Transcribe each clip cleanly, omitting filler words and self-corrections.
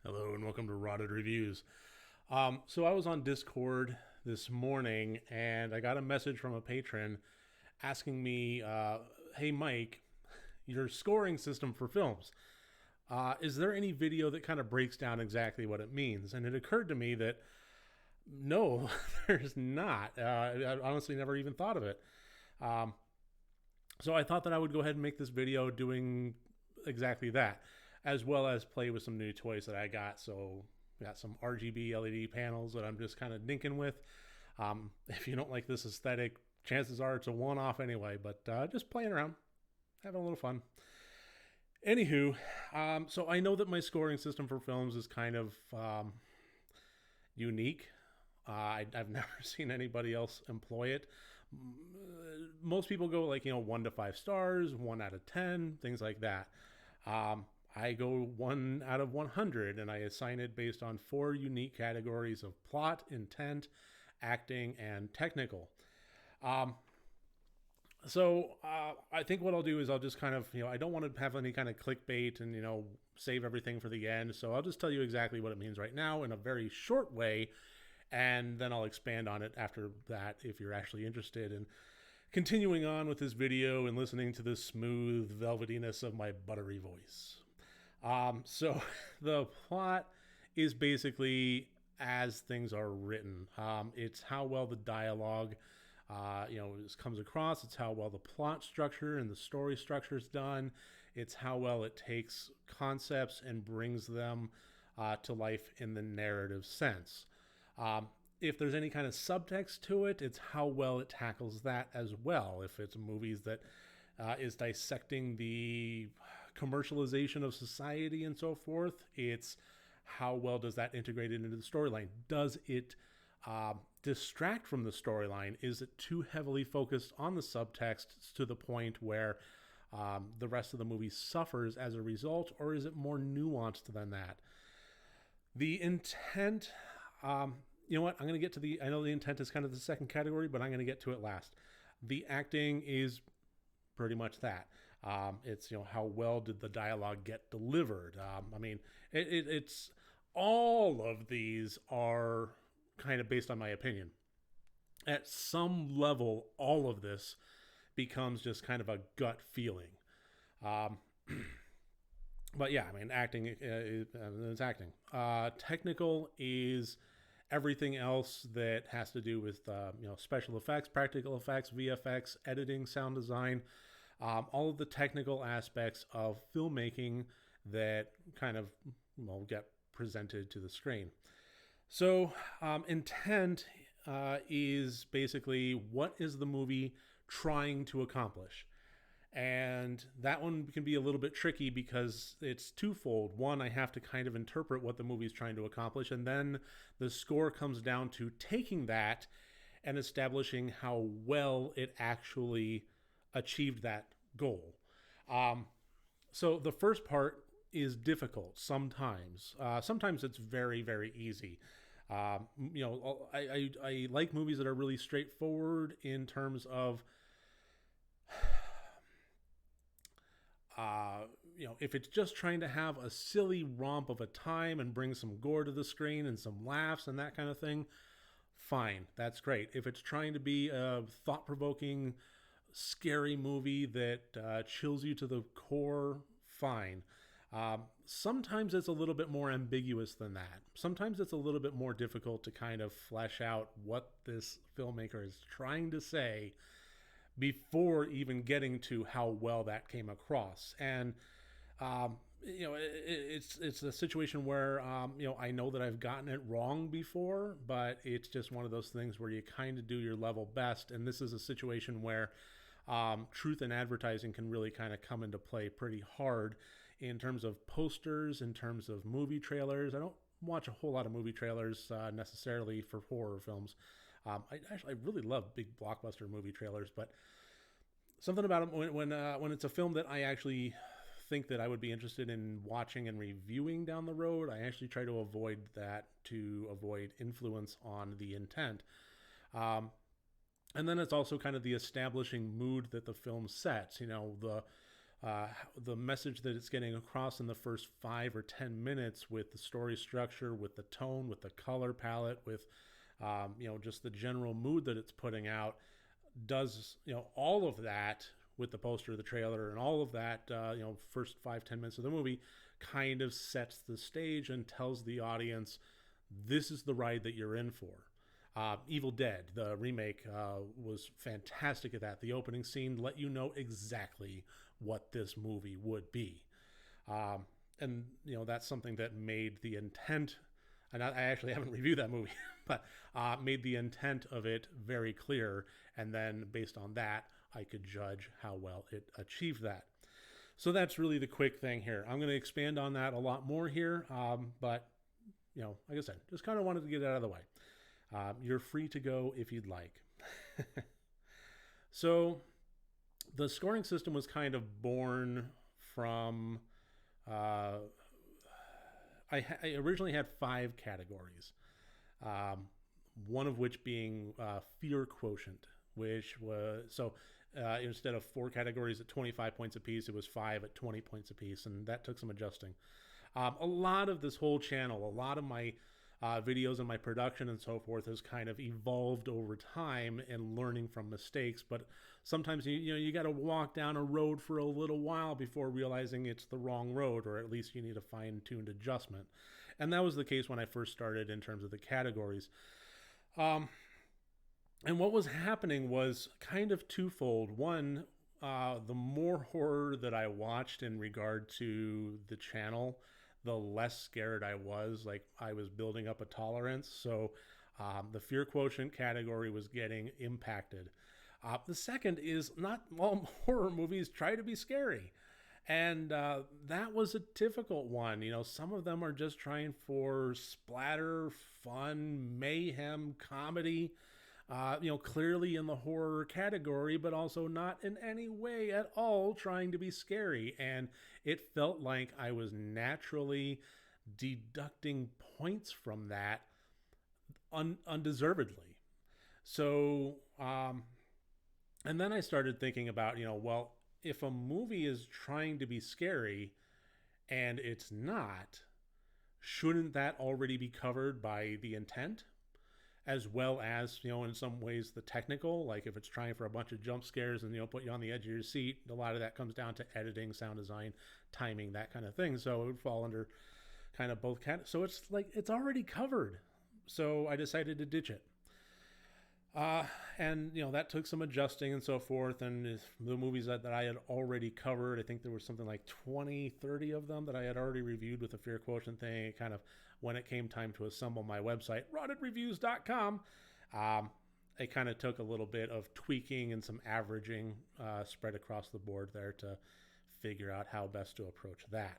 Hello and welcome to Rotted Reviews. So I was on Discord this morning and I got a message from a patron asking me, "Hey Mike, your scoring system for films. Is there any video that kind of breaks down exactly what it means?" And it occurred to me that no, there's not. I honestly never even thought of it. Um, so I thought that I would go ahead and make this video doing exactly that, as well as play with some new toys that I got. So got some RGB LED panels that I'm just kind of dinking with. If you don't like this aesthetic, chances are it's a one-off anyway, but just playing around, having a little fun. Anywho, so I know that my scoring system for films is kind of unique. I've never seen anybody else employ it. Most people go like 1 to 5 stars, 1 out of 10, things like that. I go 1 out of 100, and I assign it based on 4 unique categories of plot, intent, acting, and technical. I think what I'll do is I'll just kind of, I don't want to have any kind of clickbait and, save everything for the end. So I'll just tell you exactly what it means right now in a very short way. And then I'll expand on it after that if you're actually interested in continuing on with this video and listening to the smooth velvetiness of my buttery voice. So the plot is basically as things are written. It's how well the dialogue comes across. It's how well the plot structure and the story structure is done. It's how well it takes concepts and brings them to life in the narrative sense. If there's any kind of subtext to it, it's how well it tackles that as well. If it's movies that is dissecting the commercialization of society and so forth, it's how well does that integrate into the storyline? Does it distract from the storyline? Is it too heavily focused on the subtext to the point where the rest of the movie suffers as a result, or is it more nuanced than that? The intent, you know what? I'm going to get to I know the intent is kind of the second category, but I'm going to get to it last. The acting is pretty much that. It's, how well did the dialogue get delivered? It's all of these are kind of based on my opinion. At some level, all of this becomes just kind of a gut feeling. But yeah, acting is acting. Technical is everything else that has to do with special effects, practical effects, VFX, editing, sound design, all of the technical aspects of filmmaking that kind of get presented to the screen. So intent is basically what is the movie trying to accomplish? And that one can be a little bit tricky because it's twofold. One, I have to kind of interpret what the movie is trying to accomplish, and then the score comes down to taking that and establishing how well it actually achieved that goal. So the first part is difficult sometimes. Sometimes it's very, very easy. I like movies that are really straightforward in terms of if it's just trying to have a silly romp of a time and bring some gore to the screen and some laughs and that kind of thing, fine, that's great. If it's trying to be a thought-provoking, scary movie that chills you to the core, fine. Sometimes it's a little bit more ambiguous than that. Sometimes it's a little bit more difficult to kind of flesh out what this filmmaker is trying to say before even getting to how well that came across. And it's a situation where I know that I've gotten it wrong before, but it's just one of those things where you kind of do your level best. And this is a situation where truth in advertising can really kind of come into play pretty hard in terms of posters, in terms of movie trailers. I don't watch a whole lot of movie trailers necessarily for horror films. I really love big blockbuster movie trailers, but something about them when it's a film that I actually think that I would be interested in watching and reviewing down the road, I actually try to avoid that to avoid influence on the intent. And then it's also kind of the establishing mood that the film sets. The the message that it's getting across in the first 5 or 10 minutes, with the story structure, with the tone, with the color palette, with just the general mood that it's putting out, does all of that with the poster, the trailer, and all of that. First 5-10 minutes of the movie kind of sets the stage and tells the audience, this is the ride that you're in for. Evil Dead, the remake, was fantastic at that. The opening scene let you know exactly what this movie would be. And that's something that made the intent, and I actually haven't reviewed that movie, but made the intent of it very clear. And then based on that, I could judge how well it achieved that. So that's really the quick thing here. I'm going to expand on that a lot more here. But, like I said, just kind of wanted to get it out of the way. You're free to go if you'd like. So the scoring system was kind of born from, I originally had 5 categories. One of which being fear quotient, which was, instead of 4 categories at 25 points apiece, it was 5 at 20 points apiece, and that took some adjusting. A lot of this whole channel, a lot of my videos and my production and so forth has kind of evolved over time and learning from mistakes, but sometimes you got to walk down a road for a little while before realizing it's the wrong road, or at least you need a fine-tuned adjustment. And that was the case when I first started in terms of the categories. And what was happening was kind of twofold. One, the more horror that I watched in regard to the channel, the less scared I was. Like, I was building up a tolerance. So the fear quotient category was getting impacted. The second is, not all horror movies try to be scary. And that was a difficult one. Some of them are just trying for splatter, fun, mayhem, comedy, clearly in the horror category, but also not in any way at all trying to be scary. And it felt like I was naturally deducting points from that undeservedly. So, and then I started thinking about, well, if a movie is trying to be scary and it's not, shouldn't that already be covered by the intent? As well as, in some ways the technical, like if it's trying for a bunch of jump scares and, put you on the edge of your seat, a lot of that comes down to editing, sound design, timing, that kind of thing. So it would fall under kind of both so it's like, it's already covered. So I decided to ditch it. And that took some adjusting and so forth. And the movies that I had already covered, I think there was something like 20, 30 of them that I had already reviewed with the fear quotient thing. It kind of, when it came time to assemble my website, rottedreviews.com, it kind of took a little bit of tweaking and some averaging spread across the board there to figure out how best to approach that.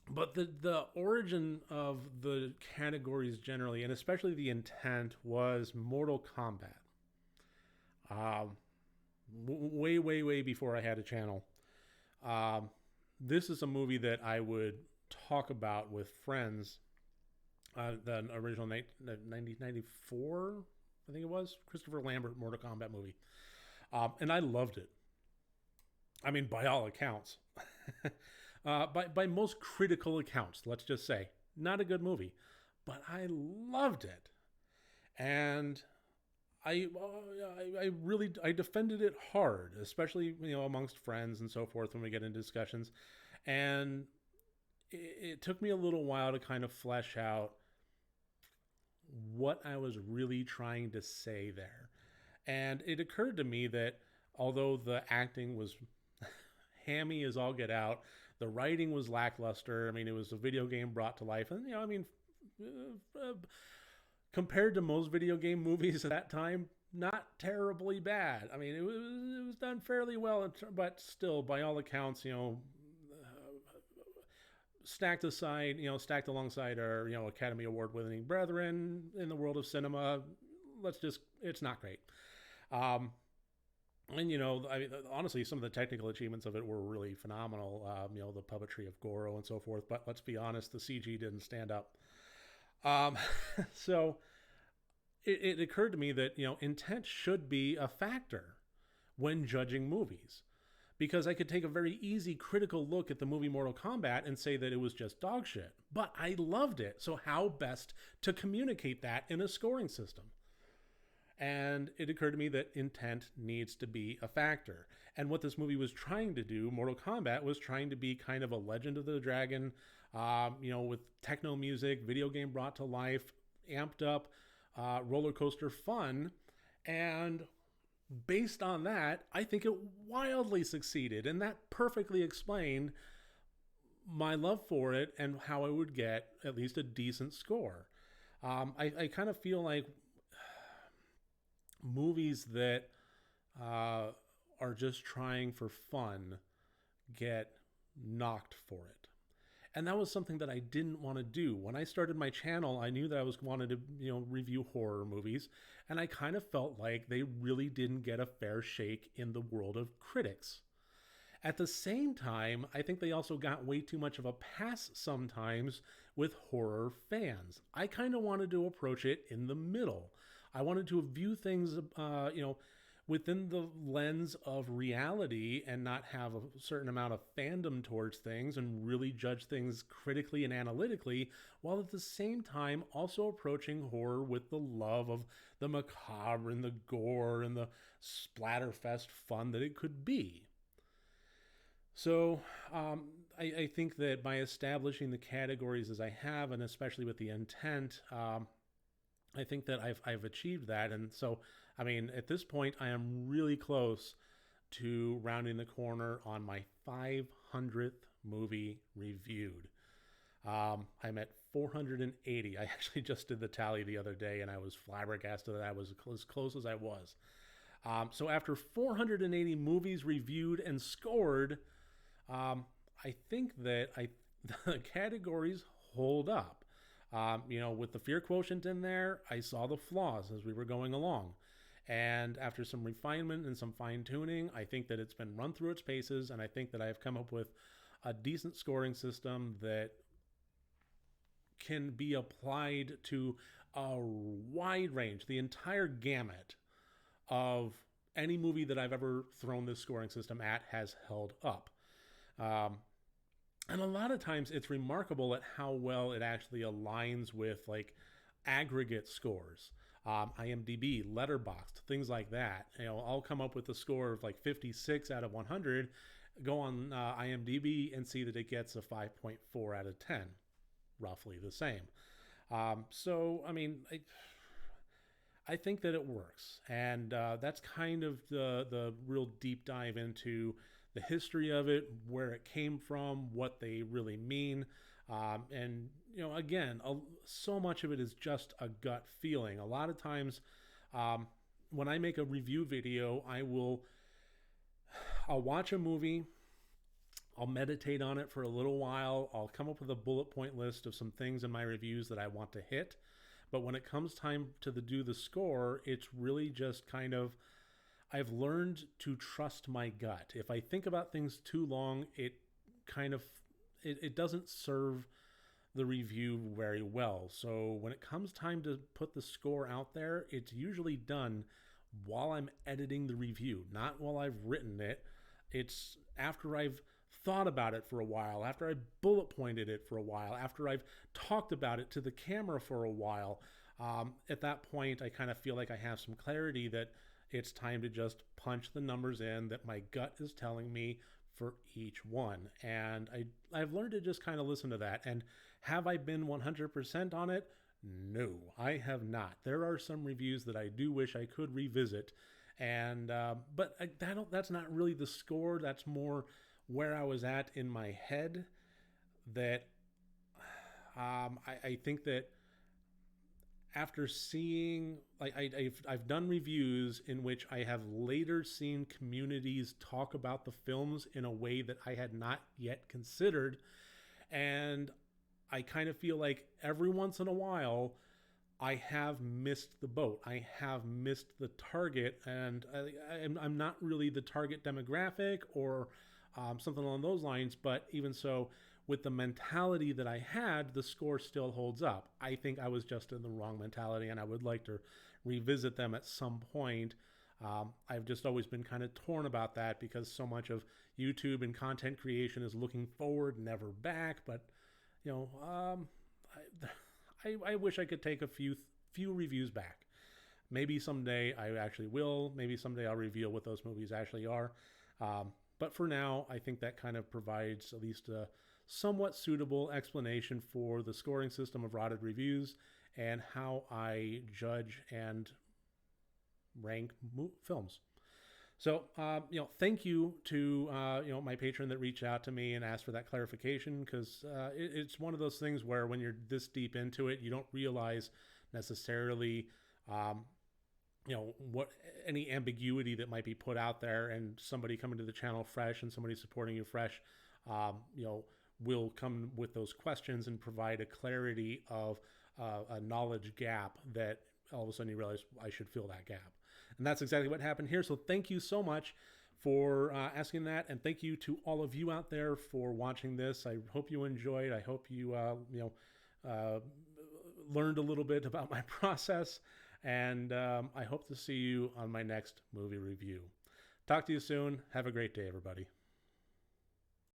But the origin of the categories generally, and especially the intent, was Mortal Kombat. Way, way, way before I had a channel. This is a movie that I would talk about with friends. The original 1994, I think it was, Christopher Lambert Mortal Kombat movie. And I loved it. I mean, by all accounts. By most critical accounts, let's just say. Not a good movie. But I loved it. And I defended it hard, especially, amongst friends and so forth when we get into discussions. And it took me a little while to kind of flesh out what I was really trying to say there. And it occurred to me that although the acting was hammy as all get out, the writing was lackluster. I mean, it was a video game brought to life. And, compared to most video game movies at that time, not terribly bad. I mean, it was done fairly well, but still, by all accounts, stacked stacked alongside our, Academy Award winning brethren in the world of cinema. It's not great. And, honestly, some of the technical achievements of it were really phenomenal. The puppetry of Goro and so forth. But let's be honest, the CG didn't stand up. So it occurred to me that, intent should be a factor when judging movies. because I could take a very easy critical look at the movie Mortal Kombat and say that it was just dog shit. But I loved it. So how best to communicate that in a scoring system? And it occurred to me that intent needs to be a factor. And what this movie was trying to do, Mortal Kombat, was trying to be kind of a Legend of the Dragon, with techno music, video game brought to life, amped up, roller coaster fun. And based on that, I think it wildly succeeded. And that perfectly explained my love for it and how I would get at least a decent score. I kind of feel like movies that are just trying for fun get knocked for it. And that was something that I didn't want to do. When I started my channel, I knew that I wanted to, review horror movies, and I kind of felt like they really didn't get a fair shake in the world of critics. At the same time, I think they also got way too much of a pass sometimes with horror fans. I kind of wanted to approach it in the middle. I wanted to view things, within the lens of reality and not have a certain amount of fandom towards things and really judge things critically and analytically, while at the same time also approaching horror with the love of the macabre and the gore and the splatterfest fun that it could be. So I think that by establishing the categories as I have, and especially with the intent, I think that I've achieved that. And so, at this point, I am really close to rounding the corner on my 500th movie reviewed. I'm at 480. I actually just did the tally the other day, and I was flabbergasted that I was as close as I was. So after 480 movies reviewed and scored, I think that the categories hold up. With the fear quotient in there, I saw the flaws as we were going along. And after some refinement and some fine tuning, I think that it's been run through its paces, and I think that I've come up with a decent scoring system that can be applied to a wide range, the entire gamut of any movie that I've ever thrown this scoring system at has held up. And a lot of times it's remarkable at how well it actually aligns with like aggregate scores. IMDb, Letterboxd, things like that. I'll come up with a score of like 56 out of 100, go on IMDb and see that it gets a 5.4 out of 10, roughly the same. I think that it works. And that's kind of the real deep dive into the history of it, where it came from, what they really mean. And again, so much of it is just a gut feeling. A lot of times when I make a review video, I'll watch a movie, I'll meditate on it for a little while, I'll come up with a bullet point list of some things in my reviews that I want to hit. But when it comes time to do the score, it's really just kind of, I've learned to trust my gut. If I think about things too long, it doesn't serve the review very well. So when it comes time to put the score out there, it's usually done while I'm editing the review, not while I've written it. It's after I've thought about it for a while, after I've bullet pointed it for a while, after I've talked about it to the camera for a while. At that point, I kind of feel like I have some clarity that it's time to just punch the numbers in that my gut is telling me for each one. And I've learned to just kind of listen to that. And have I been 100% on it? No, I have not. There are some reviews that I do wish I could revisit. And but that's not really the score. That's more where I was at in my head. That I think that after seeing, I've done reviews in which I have later seen communities talk about the films in a way that I had not yet considered. And I kind of feel like every once in a while, I have missed the boat. I have missed the target, and I'm not really the target demographic or something along those lines. But even so, with the mentality that I had, the score still holds up. I think I was just in the wrong mentality, and I would like to revisit them at some point I've just always been kind of torn about that because so much of YouTube and content creation is looking forward, never back. But you know, I wish I could take a few reviews back. Maybe someday I actually will. Maybe someday I'll reveal what those movies actually are. But for now, I think that kind of provides at least a somewhat suitable explanation for the scoring system of Rotted Reviews and how I judge and rank films. So, thank you to, my patron that reached out to me and asked for that clarification, because it's one of those things where when you're this deep into it, you don't realize necessarily, what any ambiguity that might be put out there, and somebody coming to the channel fresh and somebody supporting you fresh, will come with those questions and provide a clarity of a knowledge gap that all of a sudden you realize I should fill that gap. And that's exactly what happened here. So thank you so much for asking that. And thank you to all of you out there for watching this. I hope you enjoyed. I hope you, learned a little bit about my process. And I hope to see you on my next movie review. Talk to you soon. Have a great day, everybody.